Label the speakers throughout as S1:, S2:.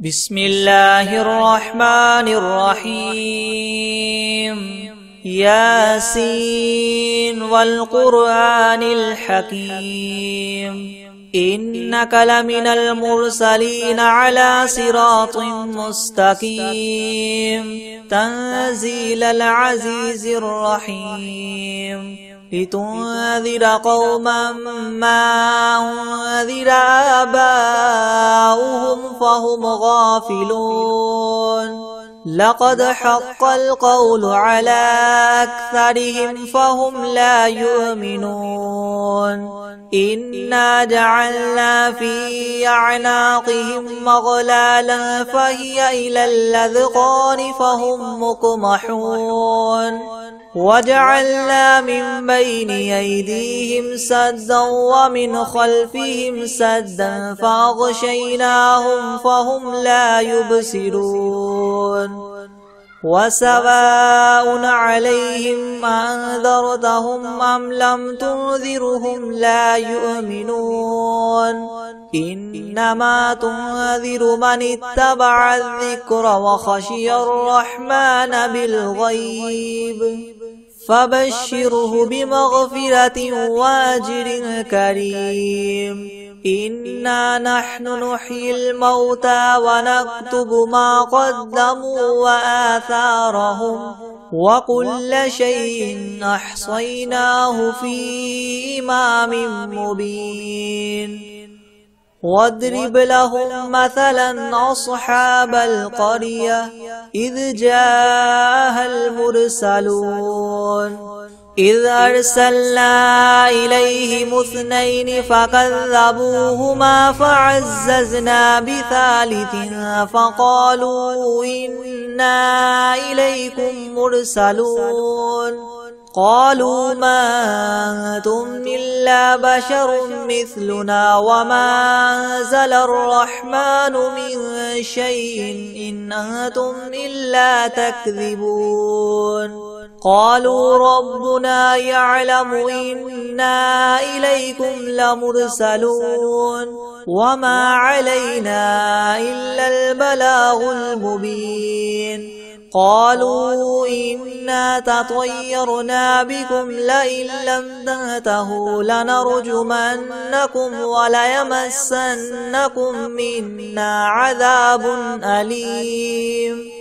S1: بسم الله الرحمن الرحيم ياسين والقرآن الحكيم إنك لمن المرسلين على صراط مستقيم تنزيل العزيز الرحيم لتنذر قوما ما أنذر آباؤهم فهم غافلون لقد حق القول على أكثرهم فهم لا يؤمنون إنا جعلنا في أعناقهم مغلالا فهي إلى الأذقان فهم مقمحون وجعلنا من بين أيديهم سدا ومن خلفهم سدا فأغشيناهم فهم لا يبصرون وسواء عليهم أنذرتهم أم لم تنذرهم لا يؤمنون إنما تنذر من اتبع الذكر وخشي الرحمن بالغيب فبشره بمغفرة وأجر كريم إنا نحن نحيي الموتى ونكتب ما قدموا وآثارهم وكل شيء أحصيناه في إمام مبين واضرب لهم مثلا أصحاب القرية إذ جاءها المرسلون إذ أرسلنا إليهم اثنين فكذبوهما فعززنا بثالث فقالوا إنا إليكم مرسلون قالوا ما أنتم إلا بشر مثلنا وما أنزل الرحمن من شيء إن أنتم إلا تكذبون قالوا ربنا يعلم إنا إليكم لمرسلون وما علينا إلا البلاغ المبين قالوا إنا تطيرنا بكم لئن لم تنتهوا لنرجمنكم وليمسنكم منا عذاب أليم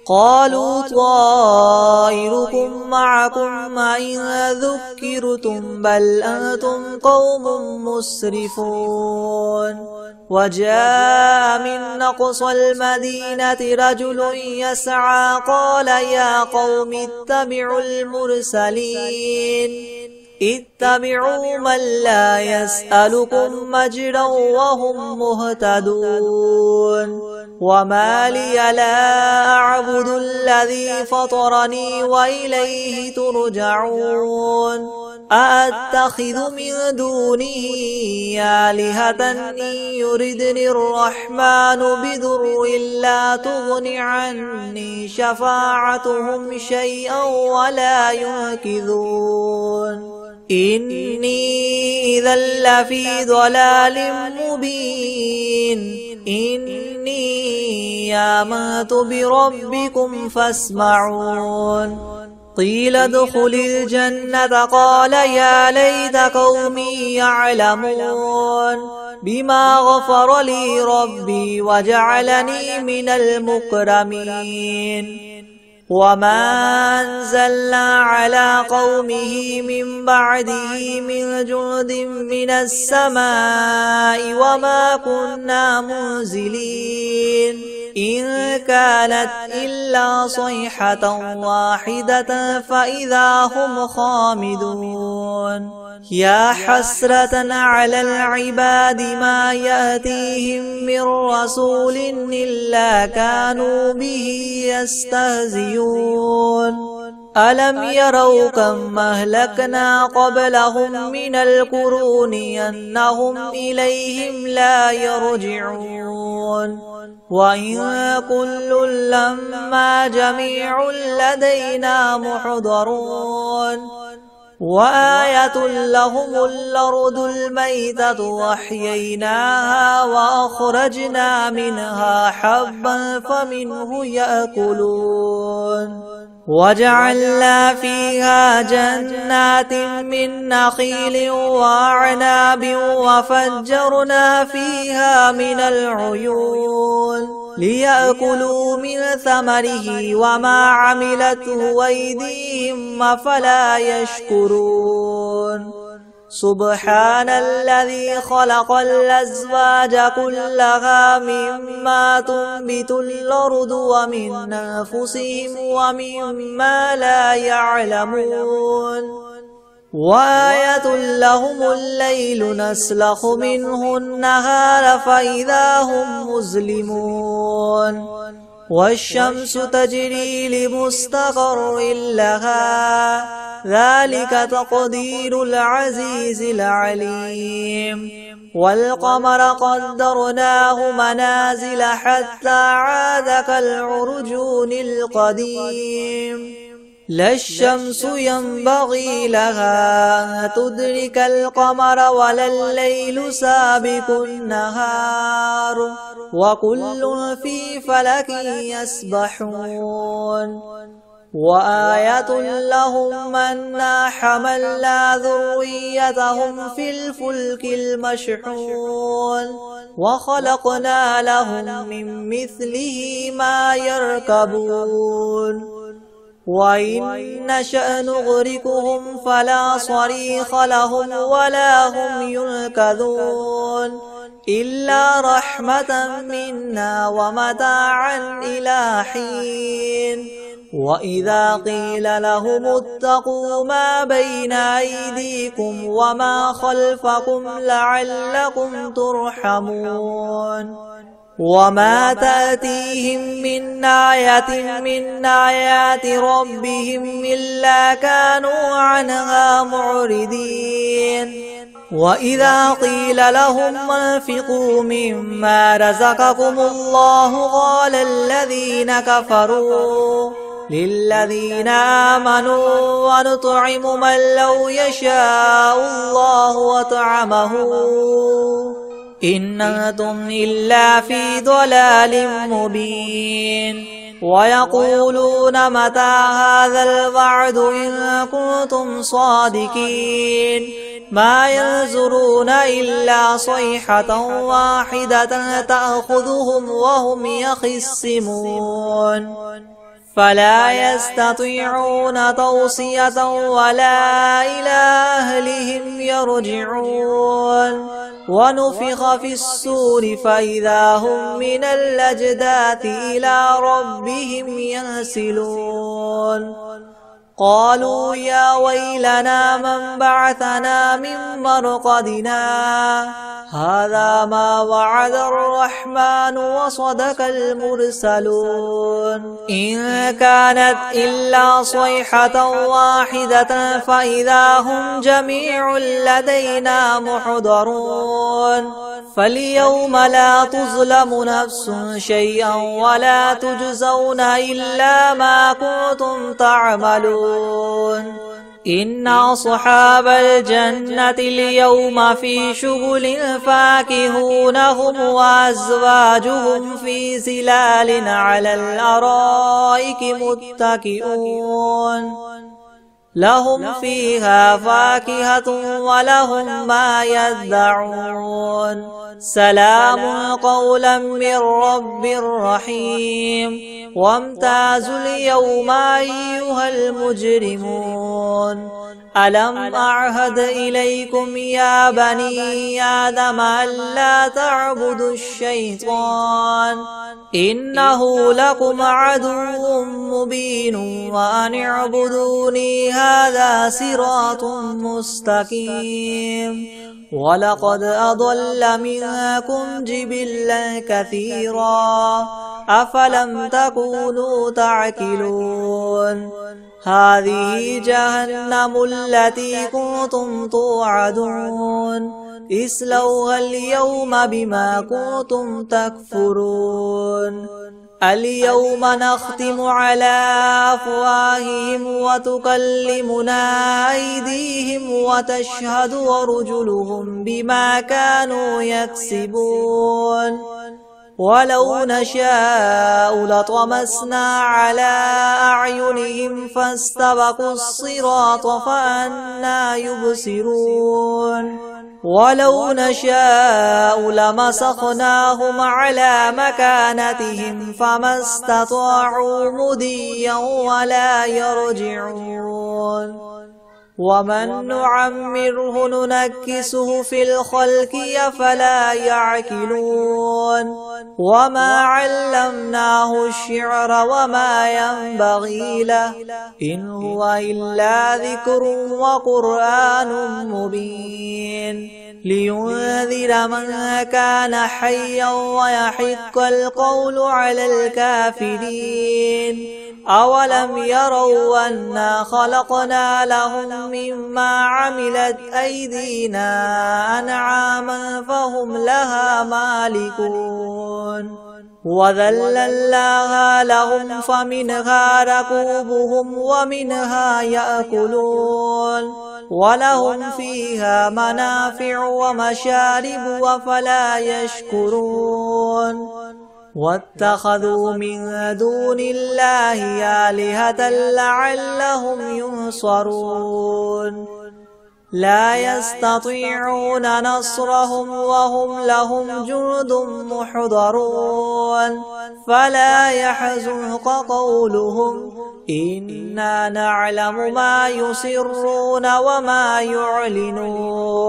S1: قالوا طائركم معكم إن ذكرتم بل أنتم قوم مسرفون وجاء من أقصى المدينة رجل يسعى قال يا قوم اتبعوا المرسلين اتبعوا من لا يسألكم مجرا وهم مهتدون وما لي لا أعبد الذي فطرني وإليه ترجعون أأتخذ من دونه آلهة إن يردني الرحمن بضر لا تغن عني شفاعتهم شيئا ولا ينقذون إني إذا لفي ضلال مبين إني آمنت بربكم فاسمعون قيل ادخل الجنة قال يا ليت قومي يعلمون بما غفر لي ربي وجعلني من المكرمين وما أنزلنا على قومه من بعده من جند من السماء وما كنا منزلين إن كانت إلا صيحة واحدة فإذا هم خامدون يا حسرة على العباد ما يأتيهم من رسول إلا كانوا به يستهزئون ألم يروا كم أهلكنا قبلهم من القرون أنهم إليهم لا يرجعون وإن كل لما جميع لدينا محضرون وآية لهم الأرض الميتة وأحييناها وأخرجنا منها حبا فمنه يأكلون وجعلنا فيها جنات من نخيل وأعناب وفجرنا فيها من العيون ليأكلوا من ثمره وما عملته أيديهم أفلا يشكرون سبحان الذي خلق الأزواج كلها مما تنبت الأرض ومن أنفسهم ومما لا يعلمون وآية لهم الليل نسلخ منه النهار فإذا هم مظلمون والشمس تجري لمستقر لها ذلك تقدير العزيز العليم والقمر قدرناه منازل حتى عاد كالعرجون القديم لا الشمس ينبغي لها أن تدرك القمر ولا الليل سابق النهار وكل في فلك يسبحون وآية لهم أنا حملنا ذريتهم في الفلك المشحون وخلقنا لهم من مثله ما يركبون وإن نشأ نغرقهم فلا صريخ لهم ولا هم ينقذون إلا رحمة منا ومتاعا إلى حين وإذا قيل لهم اتقوا ما بين أيديكم وما خلفكم لعلكم ترحمون وما تأتيهم من آية من آيات ربهم إلا كانوا عنها معرضين وإذا قيل لهم انفقوا مما رزقكم الله قال الذين كفروا للذين آمنوا ونطعم من لو يشاء الله وطعمه إن أنتم إلا في ضلال مبين ويقولون متى هذا الوعد إن كنتم صادقين ما ينظرون إلا صيحة واحدة تأخذهم وهم يخصمون فلا يستطيعون توصية ولا إلى أهلهم يرجعون ونفخ في الصور فإذا هم من الأجداث إلى ربهم ينسلون قالوا يا ويلنا من بعثنا من مرقدنا هذا ما وعد الرحمن وصدق المرسلون إن كانت إلا صيحة واحدة فإذا هم جميع لدينا محضرون فاليوم لا تظلم نفس شيئا ولا تجزون إلا ما كنتم تعملون إن أصحاب الجنة اليوم في شغل فاكهون هم وأزواجهم في ظلال على الأرائك متكئون لهم فيها فاكهة ولهم ما يدعون سلام قولا من رب رحيم وامتازوا اليوم أيها المجرمون ألم أعهد إليكم يا بني آدم ألا تعبدوا الشيطان إنه لكم عدو مبين وأن اعبدوني هذا صراط مستقيم ولقد أضل منكم جبلا كثيرا أفلم تكونوا تعقلون هذه جهنم التي كنتم توعدون اصلوها اليوم بما كنتم تكفرون اليوم نختم على أفواههم وتكلمنا أيديهم وتشهد أرجلهم بما كانوا يكسبون ولو نشاء لطمسنا على أعينهم فاستبقوا الصراط فأنى يبصرون ولو نشاء لمسخناهم على مكانتهم فما استطاعوا مضيا ولا يرجعون ومن نعمره ننكسه في الخلق أفلا يعقلون وما علمناه الشعر وما ينبغي له إن هو إلا ذكر وقرآن مبين لينذر من كان حيا ويحق القول على الكافرين أولم يروا أنا خلقنا لهم مما عملت أيدينا أنعاما فهم لها مالكون وذللناها لهم فمنها ركوبهم ومنها يأكلون ولهم فيها منافع ومشارب أفلا يشكرون واتخذوا من دون الله آلهة لعلهم ينصرون لا يستطيعون نصرهم وهم لهم جند محضرون فلا يحزنك قولهم إنا نعلم ما يسرون وما يعلنون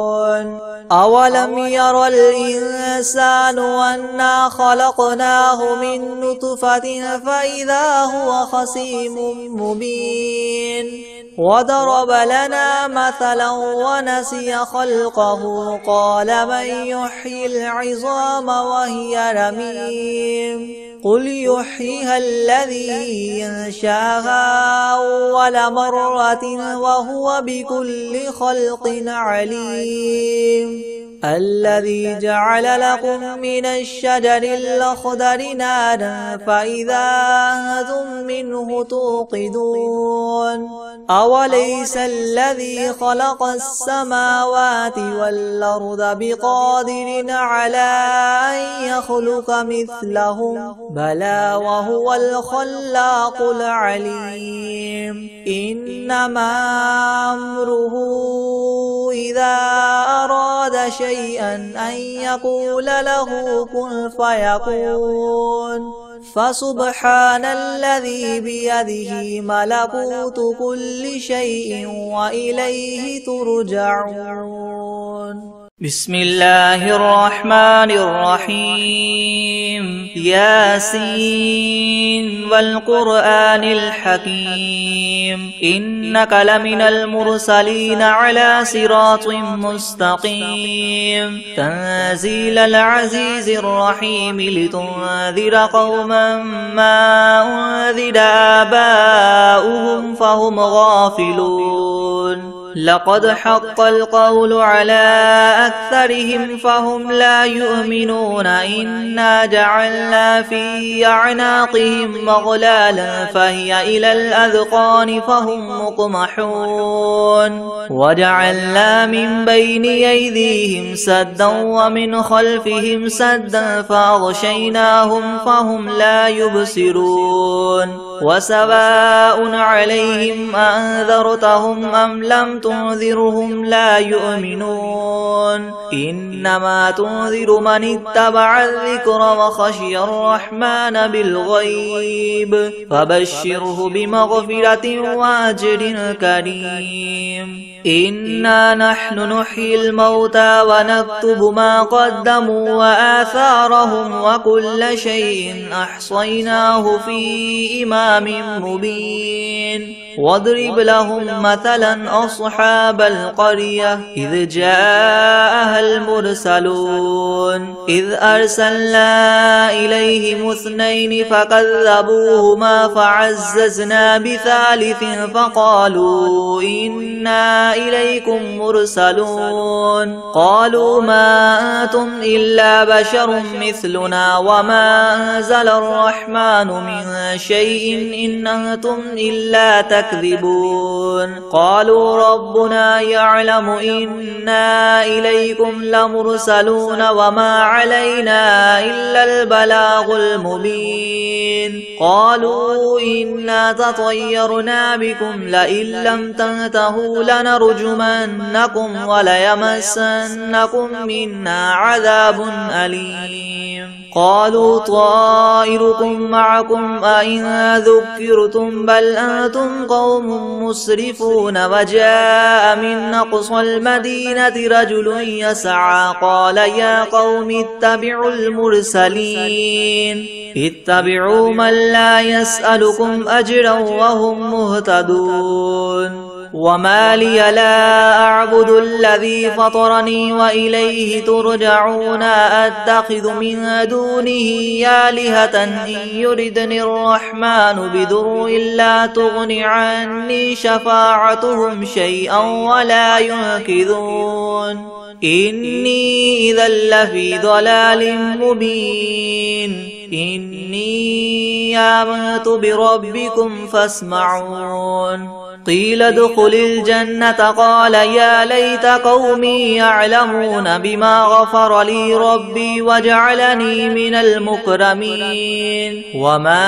S1: أولم ير الإنسان أنا خلقناه من نطفة فإذا هو خصيم مبين وضرب لنا مثلا ونسي خلقه قال من يحيي العظام وهي رميم قل يحييها الذي ينشاها أول مرة وهو بكل خلق عليم الذي جعل لكم من الشجر الأخضر نارا فإذا أنتم منه توقدون أوليس الذي خلق السماوات والأرض بقادر على أن يخلق مثلهم بلى وهو الخلاق العليم إنما أمره إذا أراد شيئا أن يقول له كن فيكون فسبحان الذي بيده ملكوت كل شيء وإليه ترجعون
S2: بسم الله الرحمن الرحيم ياسين والقرآن الحكيم إنك لمن المرسلين على صراط مستقيم تنزيل العزيز الرحيم لتنذر قوما ما أنذر آباؤهم فهم غافلون لقد حق القول على أكثرهم فهم لا يؤمنون إنا جعلنا في أعناقهم مغلالا فهي إلى الأذقان فهم مقمحون وجعلنا من بين أيديهم سدا ومن خلفهم سدا فأغشيناهم فهم لا يبصرون وسواء عليهم أنذرتهم أم لم تنذرهم لا يؤمنون إنما تنذر من اتبع الذكر وخشي الرحمن بالغيب فبشره بمغفرة وأجر كريم إنا نحن نحيي الموتى ونكتب ما قدموا وآثارهم وكل شيء أحصيناه في إمام مبين واضرب لهم مثلا أصحاب القرية إذ جاءها المرسلون إذ أرسلنا إليهم اثنين فكذبوهما فعززنا بثالث فقالوا إنا إليكم مرسلون قالوا ما أنتم إلا بشر مثلنا وما أنزل الرحمن من شيء إن أنتم إلا تكذبون قالوا ربنا يعلم إنا إليكم لمرسلون وما علينا إلا البلاغ المبين قالوا إنا تطيرنا بكم لئن لم تنتهوا لنرجمنكم وليمسنكم منا عذاب أليم قالوا طائركم معكم أئن ذكرتم بل أنتم قوم مسرفون وجاء من أقصى المدينة رجل يسعى قال يا قوم اتبعوا المرسلين اتبعوا من لا يسألكم أجرا وهم مهتدون وما لي لا أعبد الذي فطرني وإليه ترجعون أتخذ من دونه آلهة إن يردني الرحمن بضر لا تغن عني شفاعتهم شيئا ولا ينقذون إني إذا لفي ضلال مبين إني آمنت بربكم فاسمعون قيل ادخل الجنة قال يا ليت قومي يعلمون بما غفر لي ربي وجعلني من المكرمين وما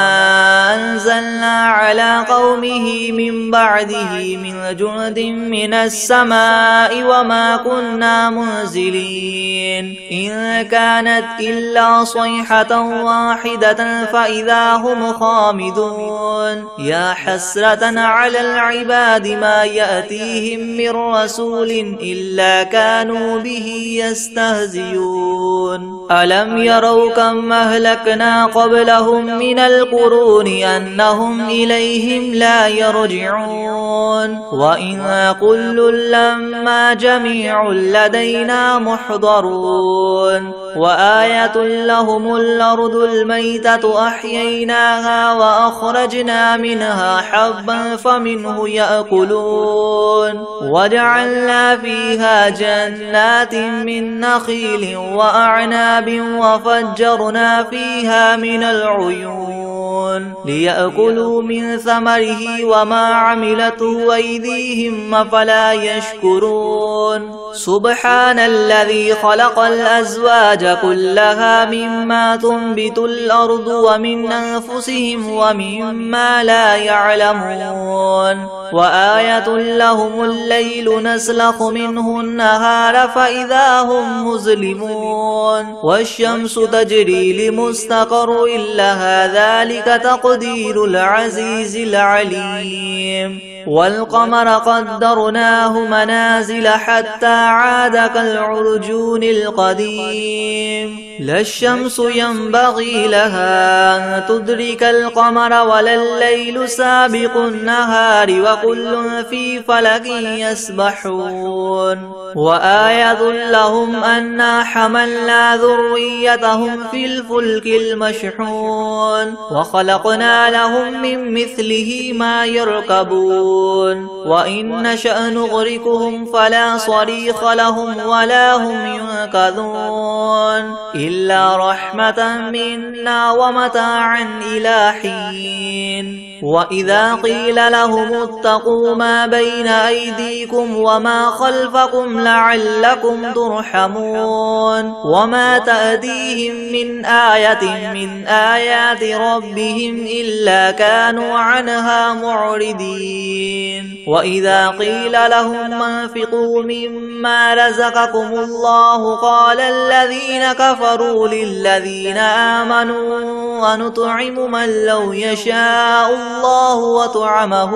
S2: أنزلنا على قومه من بعده من جند من السماء وما كنا منزلين إن كانت إلا صيحة واحدة فإذا هم خامدون يا حسرة على العباد ما يأتيهم من رسول إلا كانوا به يستهزئون ألم يروا كم أهلكنا قبلهم من القرون أنهم إليهم لا يرجعون وإن كل لما جميع لدينا محضرون وآية لهم الأرض الميتة أحييناها وأخرجنا منها حبا فمنه يأكلون وجعلنا فيها جنات من نخيل وأعناب وفجرنا فيها من العيون ليأكلوا من ثمره وما عملته أيديهم أفلا يشكرون سبحان الذي خلق الأزواج كلها مما تنبت الأرض ومن أنفسهم ومما لا يعلمون وآية لهم الليل نسلخ منه النهار فإذا هم مظلمون والشمس تجري لمستقر لها ذلك تقدير العزيز العليم والقمر قدرناه منازل حتى عاد كالعرجون القديم لا الشمس ينبغي لها أن تدرك القمر ولا الليل سابق النهار وكل في فلك يسبحون وآية لهم أنا حملنا ذريتهم في الفلك المشحون وخلقنا لهم من مثله ما يركبون وإن نشأ نغرقهم فلا صريخ لهم ولا هم ينقذون إلا رحمة منا ومتاعا إلى حين وإذا قيل لهم اتقوا ما بين أيديكم وما خلفكم لعلكم ترحمون وما تأتيهم من آية من آيات ربهم إلا كانوا عنها معرضين وإذا قيل لهم انفقوا مما رزقكم الله قال الذين كفروا للذين آمنوا ونطعم من لو يشاء الله وطعمه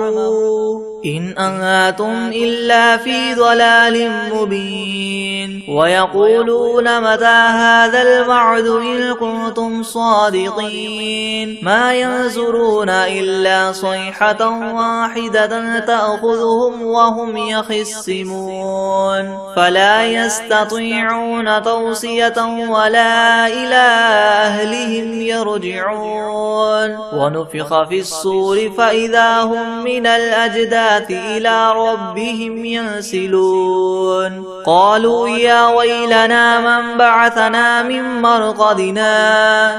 S2: إن أنتم إلا في ضلال مبين ويقولون متى هذا الوعد إن كنتم صادقين ما ينظرون إلا صيحة واحدة تأخذهم وهم يخصمون فلا يستطيعون توصية ولا إلى أهلهم يرجعون ونفخ في الصور فإذا هم من الأجداث إلى ربهم ينسلون قالوا يا ويلنا من بعثنا من مرقدنا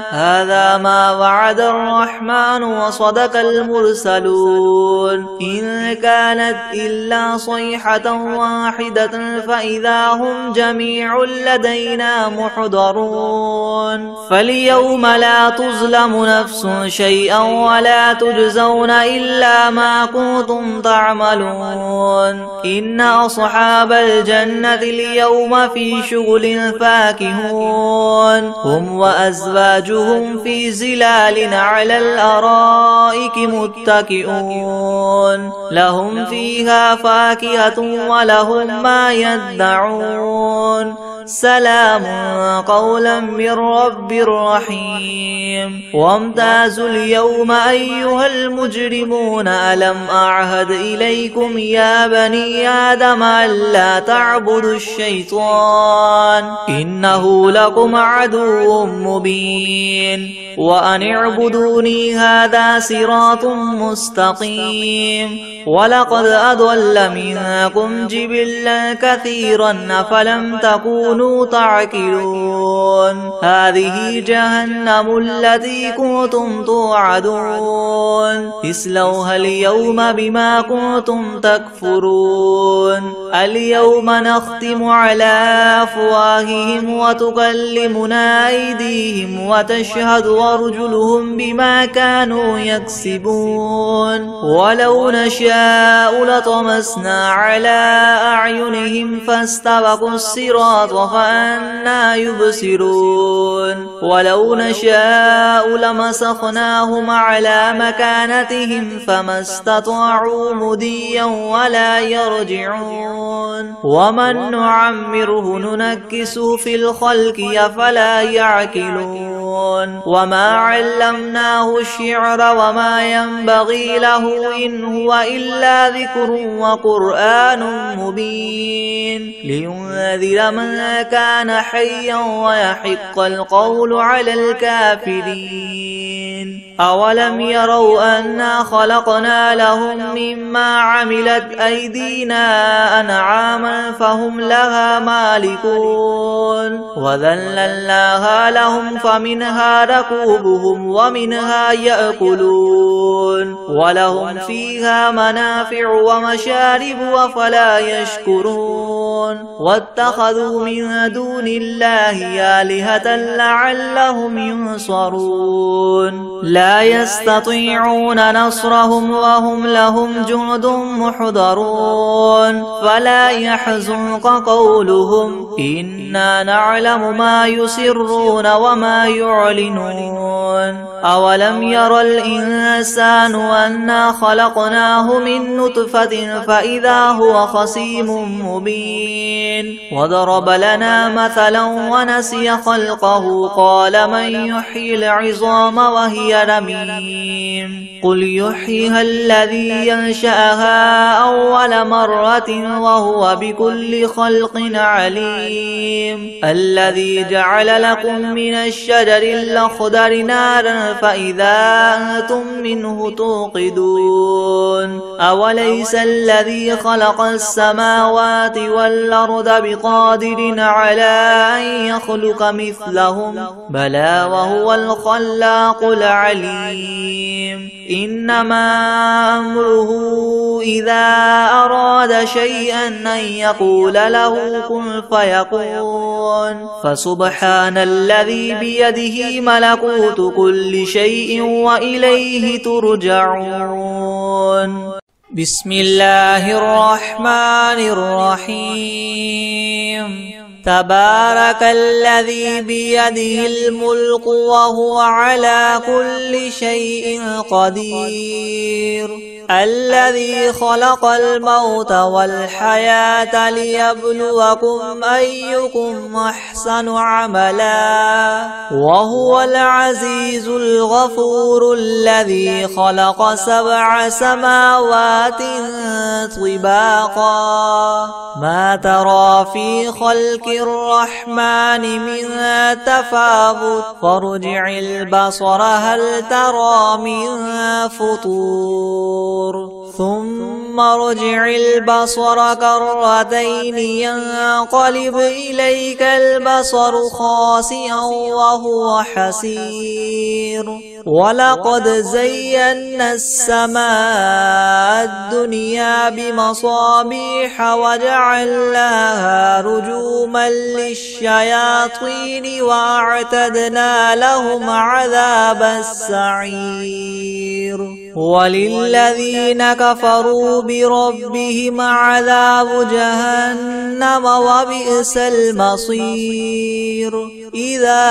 S2: هذا ما وعد الرحمن وصدق المرسلون إن كانت إلا صيحة واحدة فإذا هم جميع لدينا محضرون فاليوم لا تظلم نفس شيئا ولا تجزون إلا ما كنتم تعملون إن أصحاب الجنة اليوم في شغل فاكهون هم وأزواجهم في زلال على الأرائك متكئون لهم فيها فاكهة ولهم ما يدعون سلام قولا من رب رحيم وامتازوا اليوم أيها المجرمون ألم أعهد إليكم يا بني آدم ألا تعبدوا الشيطان إنه لكم عدو مبين وأن اعبدوني هذا صراط مستقيم ولقد أضل منكم جبلا كثيرا أفلم تكونوا تعقلون هذه جهنم التي كنتم توعدون اصلوها اليوم بما كنتم تكفرون اليوم نختم على أفواههم وتكلمنا أيديهم وتشهد أرجلهم بما كانوا يكسبون ولو نشاء لطمسنا على أعينهم فاستبقوا الصراط فأنى يبصرون ولو نشاء لمسخناهم على مكانتهم فما استطاعوا مديا ولا يرجعون ومن نعمره ننكسه في الخلق أفلا يعقلون وما علمناه الشعر وما ينبغي له إن هو إلا ذكر وقرآن مبين لينذر من كان حيا ويحق القول على الكافرين أولم يروا أنا خلقنا لهم مما عملت أيدينا أنعاما فهم لها مالكون وذللناها لهم فمنها ركوبهم ومنها يأكلون ولهم فيها منافع ومشارب أفلا يشكرون واتخذوا من دون الله آلهة لعلهم ينصرون لا يستطيعون نصرهم وهم لهم جند محضرون فلا يحزنك قولهم إنا نعلم ما يسرون وما يعلنون أولم ير الإنسان أنا خلقناه من نطفة فإذا هو خصيم مبين وضرب لنا مثلا ونسي خلقه قال من يحيي العظام وهي رميم قل يحييها الذي ينشأها أول مرة وهو بكل خلق عليم الذي جعل لكم من الشجر الأخضر نارا فإذا أنتم منه توقدون أوليس الذي خلق السماوات والأرض بقادر على أن يخلق مثلهم بلى وهو الخلاق العليم إنما أمره إذا أراد شيئا أن يقول له كن فيكون فسبحان الذي بيده ملكوت كل شيء وإليه ترجعون بسم الله الرحمن الرحيم
S1: تبارك الذي بيده الملك وهو على كل شيء قدير الذي خلق الموت والحياة ليبلوكم أيكم أحسن عملا وهو العزيز الغفور الذي خلق 7 سماوات طباقا ما ترى في خلق الرحمن من تفاوت فارجع البصر هل ترى من فطور ثم ارجع البصر كرتين ينقلب إليك البصر خاسئا وهو حسير ولقد زينا السماء الدنيا بمصابيح وجعلناها رجوما للشياطين وأعتدنا لهم عذاب السعير وللذين كفروا بربهم عذاب جهنم وبئس المصير إذا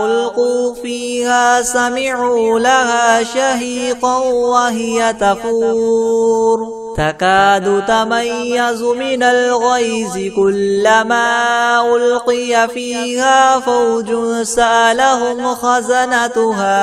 S1: ألقوا فيها سمعوا لها شهيقا وهي تفور تكاد تميز من الغيظ كلما ألقي فيها فوج سألهم خزنتها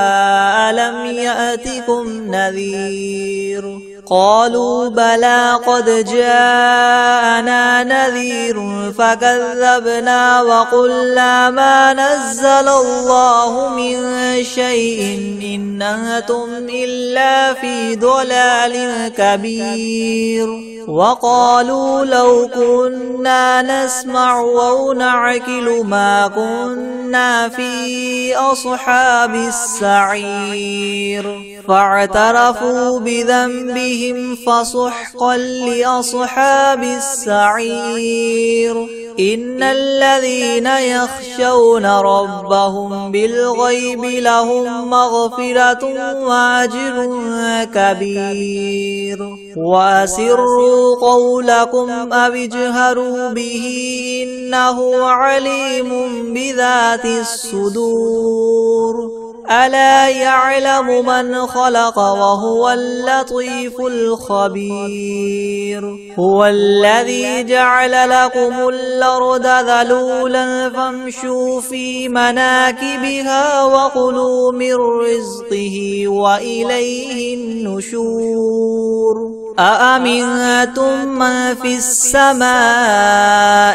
S1: ألم يأتكم نذير قالوا بلى قد جاءنا نذير فكذبنا وقلنا ما نزل الله من شيء إن أنتم إلا في ضلال كبير وقالوا لو كنا نسمع أو نعقل ما كنا في أصحاب السعير فاعترفوا بذنبهم فسحقا لأصحاب السعير إن الذين يخشون ربهم بالغيب لهم مغفرة وأجر كبير وأسروا قولكم أو اجهروا به إنه عليم بذات الصدور ألا يعلم من خلق وهو اللطيف الخبير هو الذي جعل لكم الأرض ذلولا فامشوا في مناكبها وكلوا من رزقه وإليه النشور أأمنتم من في السماء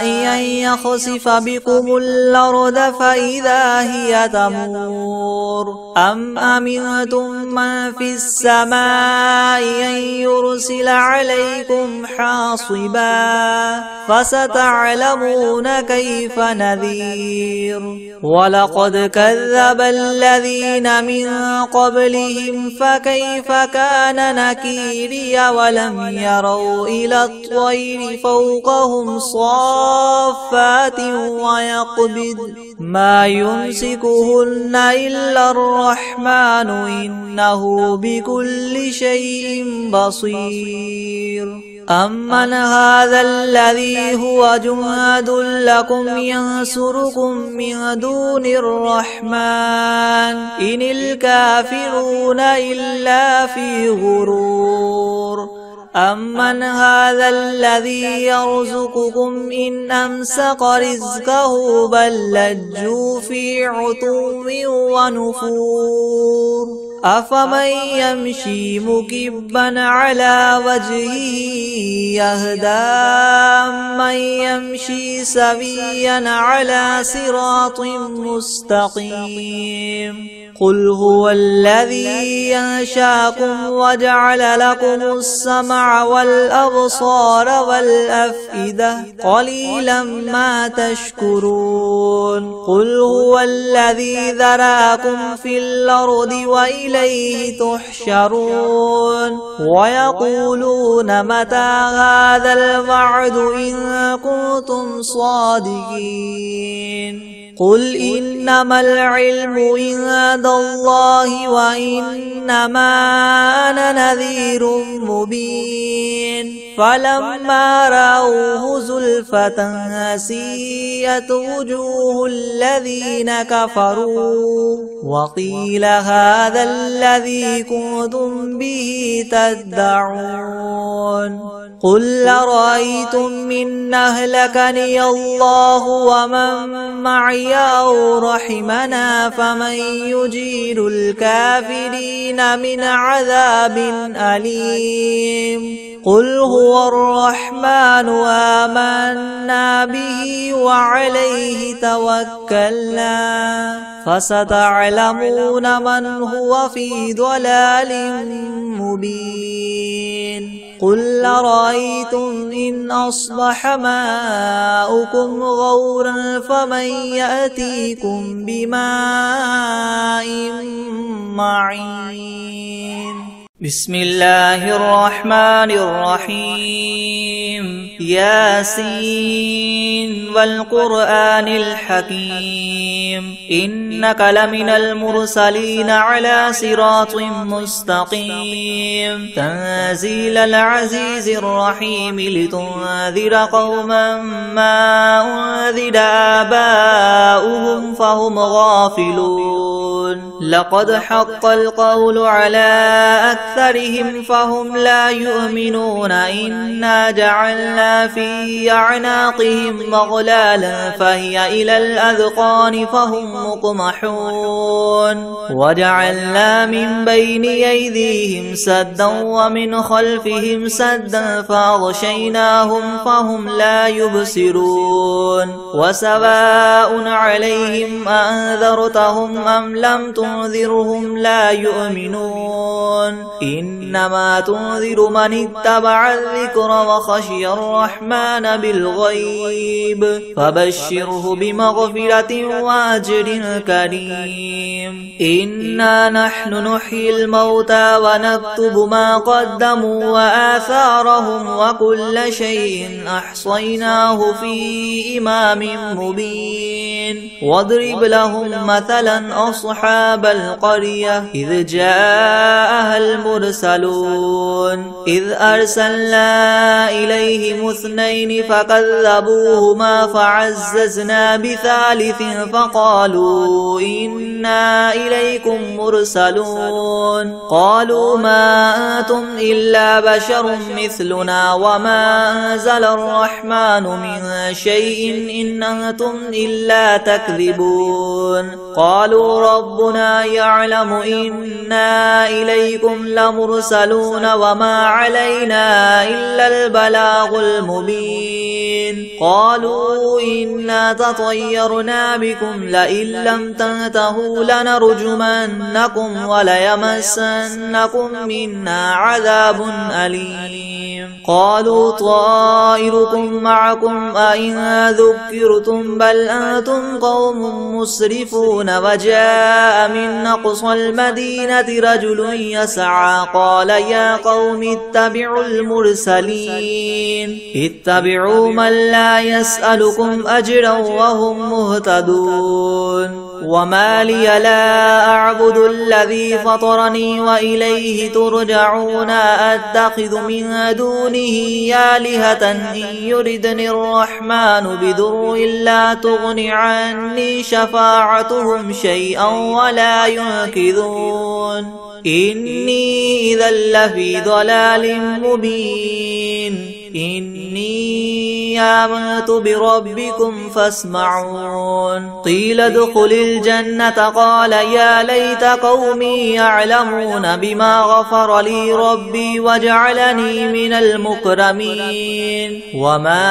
S1: أن يخسف بكم الأرض فإذا هي تمور أم أمنتم من في السماء أن يرسل عليكم حاصبا فستعلمون كيف نذير ولقد كذب الذين من قبلهم فكيف كان نكيري ولم يروا إلى الطير فوقهم صافات ويقبض ما يمسكهن إلا الرحمن إنه بكل شيء بصير أمن هذا الذي هو جهاد لكم ينصركم من دون الرحمن إن الكافرون إلا في غرور أمن هذا الذي يرزقكم إن أمسك رزقه بل لجوا في عتو ونفور أفمن يمشي مكبا على وجهه يهدى من يمشي سويا على صراط مستقيم قل هو الذي ينشاكم وجعل لكم السمع والأبصار والأفئدة قليلا ما تشكرون قل هو الذي ذراكم في الأرض وإليه تحشرون ويقولون متى هذا الوعد إن كنتم صادقين قل إنما العلم عند الله وإنما أنا نذير مبين فلما رأوه زلفة سيئت وجوه الذين كفروا وقيل هذا الذي كنتم به تدعون قل أرأيتم إن أهلكني الله ومن معي أو رحمنا فمن يجير الكافرين من عذاب أليم قل هو الرحمن آمنا به وعليه توكلنا فستعلمون من هو في ضلال مبين قل أرأيتم إن أصبح ماؤكم غورا فمن يأتيكم بماء معين
S2: بسم الله الرحمن الرحيم ياسين والقرآن الحكيم إنك لمن المرسلين على صراط مستقيم تنزيل العزيز الرحيم لتنذر قوما ما أنذر آباؤهم فهم غافلون لقد حق القول على أكثرهم فهم لا يؤمنون إنا جعلنا في أعناقهم مغلالا فهي إلى الأذقان فهم مقمحون وجعلنا من بين أيديهم سدا ومن خلفهم سدا فأغشيناهم فهم لا يبصرون وسواء عليهم أنذرتهم أم لم تنذرهم لا يؤمنون إنما تنذر من اتبع الذكر وخشي الرحمن بالغيب فبشره بمغفرة وأجر كريم إنا نحن نحيي الموتى ونكتب ما قدموا وآثارهم وكل شيء أحصيناه في إمام مبين واضرب لهم مثلا أصحاب القرية إذ جاءها المرسلون إذ أرسلنا إليهم اثنين فكذبوهما فعززنا بثالث فقالوا إنا إليكم مرسلون قالوا ما أنتم إلا بشر مثلنا وما أنزل الرحمن من شيء إن أنتم إلا تكذبون قالوا ربنا يعلم إنا إليكم لمرسلون وما علينا إلا البلاغ المبين قالوا إنا تطيرنا بكم لئن لم تنتهوا لنرجمنكم وليمسنكم منا عذاب أليم قالوا طائركم معكم أئن ذكرتم بل أنتم قوم مسرفون وجاء من أقصى المدينة رجل يسعى قال يا قوم اتبعوا المرسلين اتبعوا من لا يسألكم أجرا وهم مهتدون وما لي لا أعبد الذي فطرني وإليه ترجعون أتخذ من دونه آلهة إن يردني الرحمن بضر لا تغن عني شفاعتهم شيئا ولا ينقذون إني إذا لفي ضلال مبين إني آمنت بربكم فاسمعون قيل ادخل الجنة قال يا ليت قومي يعلمون بما غفر لي ربي وجعلني من المكرمين وما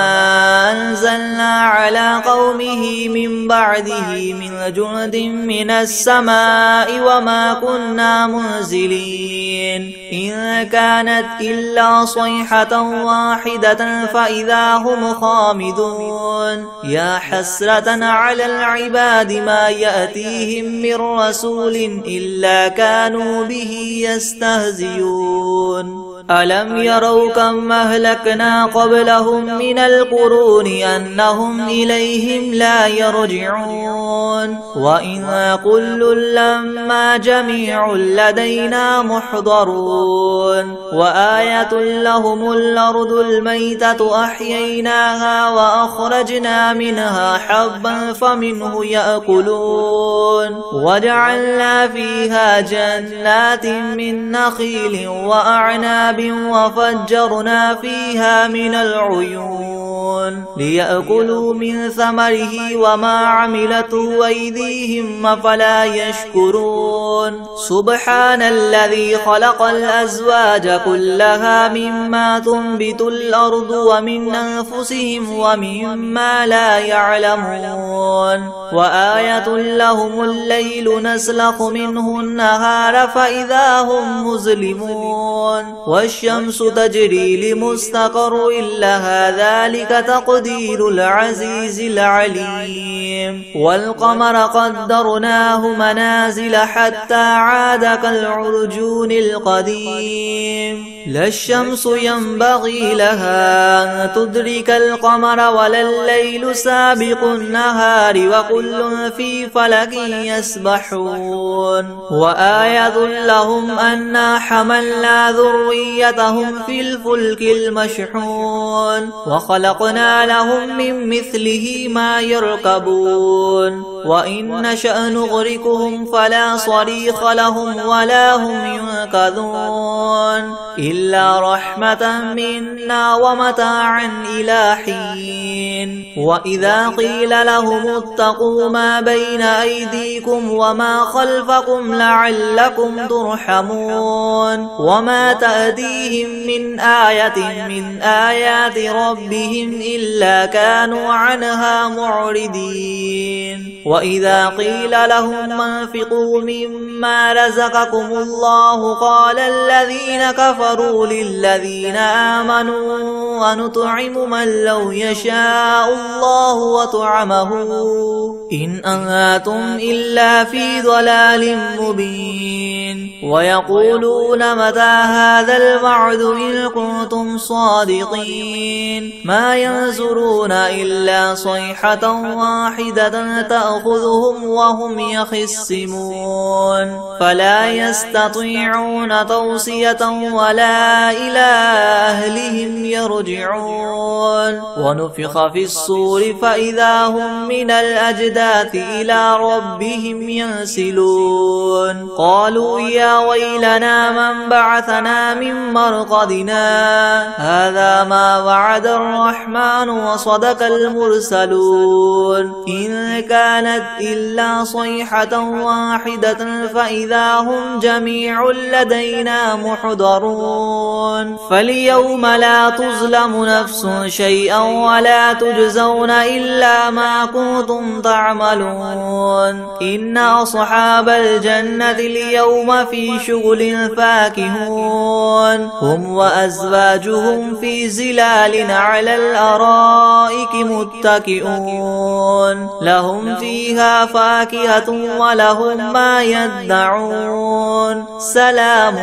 S2: أنزلنا على قومه من بعده من جند من السماء وما كنا منزلين إن كانت إلا صيحة واحدة فإذا هم خامدون يا حسرة على العباد ما يأتيهم من رسول إلا كانوا به يستهزئون ألم يروا كم أهلكنا قبلهم من القرون أنهم إليهم لا يرجعون وإن كل لما جميع لدينا محضرون وآية لهم الأرض الميتة أحييناها وأخرجنا منها حبا فمنه يأكلون وجعلنا فيها جنات من نخيل وأعناب وفجرنا فيها من العيون ليأكلوا من ثمره وما عملته أيديهم أفلا يشكرون سبحان الذي خلق الأزواج كلها مما تنبت الأرض ومن أنفسهم ومما لا يعلمون وآية لهم الليل نسلخ منه النهار فإذا هم مظلمون والشمس تجري لمستقر لها ذلك تقدير العزيز العليم والقمر قدرناه منازل حتى عاد كالعرجون القديم لا الشمس ينبغي لها أن تدرك القمر ولا الليل سابق النهار وكل في فلك يسبحون وآية لهم أنا حملنا ذريتهم في الفلك المشحون وخلقنا لهم من مثله ما يركبون وإن نشأ نغرقهم فلا صريخ لهم ولا هم ينقذون إلا رحمة منا ومتاعا إلى حين وإذا قيل لهم اتقوا ما بين أيديكم وما خلفكم لعلكم ترحمون وما تأتيهم من آية من آيات ربهم إلا كانوا عنها معرضين وإذا قيل لهم انفقوا مما رزقكم الله قال الذين كفروا للذين آمنوا ونطعم من لو يشاء الله وطعمه إن أنتم إلا في ضلال مبين ويقولون متى هذا الوعد إن كنتم صادقين ما ينظرون إلا صيحة واحدة تأخذهم وهم يخصمون فلا يستطيعون توصية ولا إلى أهلهم يرجعون ونفخ في الصور فإذا هم من الأجداث إلى ربهم ينسلون قالوا يا ويلنا من بعثنا من مرقدنا هذا ما وعد الرحمن وصدق المرسلون إن كانت إلا صيحة واحدة فإذا هم جميع لدينا محضرون فاليوم لا تظلم نفس شيئا ولا تجزون إلا ما كنتم تعملون إن أصحاب الجنة اليوم في شغل فاكهون هم وأزواجهم في زلال على الأرائك متكئون لهم فيها فاكهة ولهم ما يدعون سلام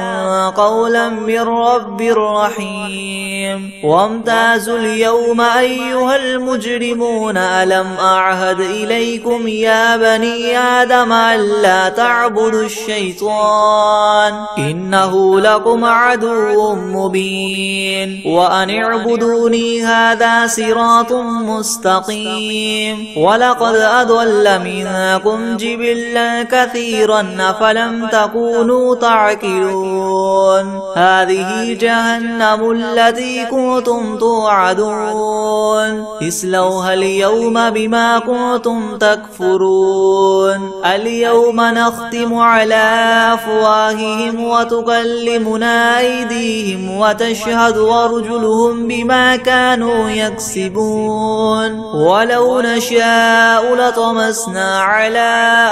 S2: قولا من رب رحيم وامتازوا اليوم أيها المجرمون ألم أعهد إليكم يا بني آدم ألا تعبدوا الشيطان إنه لكم عدو مبين وأن اعبدوني هذا صراط مستقيم ولقد أضل منكم جبلا كثيرا أفلم تكونوا تعقلون هذه جهنم التي كنتم توعدون اصلوها اليوم بما كنتم تكفرون اليوم نختم على أفواههم وتكلمنا أيديهم وتشهد أرجلهم بما كانوا يكسبون ولو نشاء لطمسنا على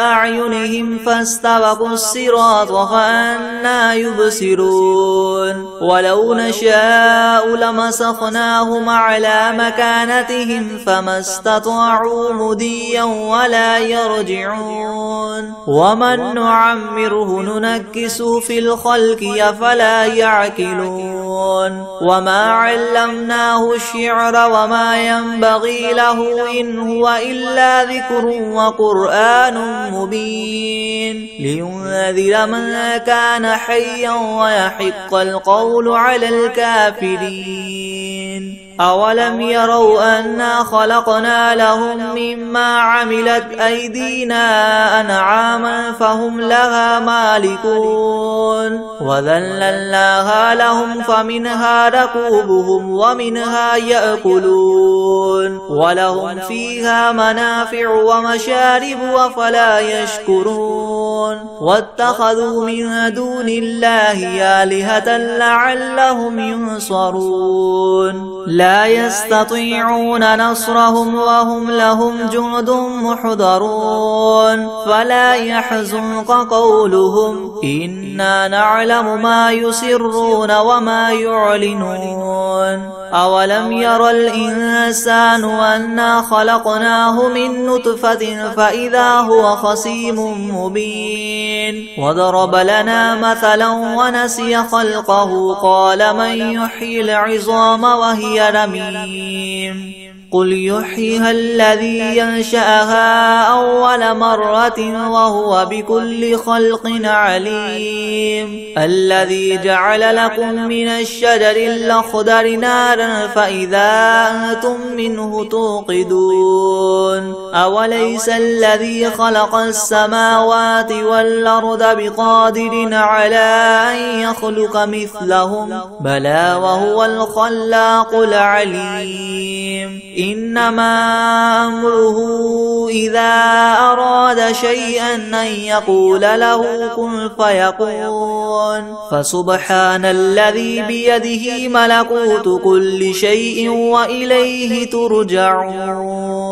S2: أعينهم فاستبقوا الصراط فأنى يبصرون ولو نشاء لمسخناهم على مكانتهم فما استطاعوا مضيا ولا يرجعون ومن نعمره ننكسه في الخلق أفلا يعقلون وما علمناه الشعر وما ينبغي له إن هو إلا ذكر وقرآن مبين لينذر من كان حيا ويحق القول على الكافرين أولم يروا أنا خلقنا لهم مما عملت أيدينا أنعاما فهم لها مالكون وذللناها لهم فمنها ركوبهم ومنها يأكلون ولهم فيها منافع ومشارب أفلا يشكرون واتخذوا من دون الله آلهة لعلهم ينصرون لا يستطيعون نصرهم وهم لهم جند محضرون فلا يحزنك قولهم إنا نعلم ما يسرون وما يعلنون أولم ير الإنسان أنا خلقناه من نطفة فإذا هو خصيم مبين وضرب لنا مثلا ونسي خلقه قال من يحيي العظام وهي رميم قل يحييها الذي ينشأها أول مرة وهو بكل خلق عليم الذي جعل لكم من الشجر الأخضر نارا فإذا أنتم منه توقدون أوليس الذي خلق السماوات والأرض بقادر على أن يخلق مثلهم بلى وهو الخلاق العليم إنما أمره إذا أراد شيئا أن يقول له كن فيكون فسبحان الذي بيده ملكوت كل شيء وإليه ترجعون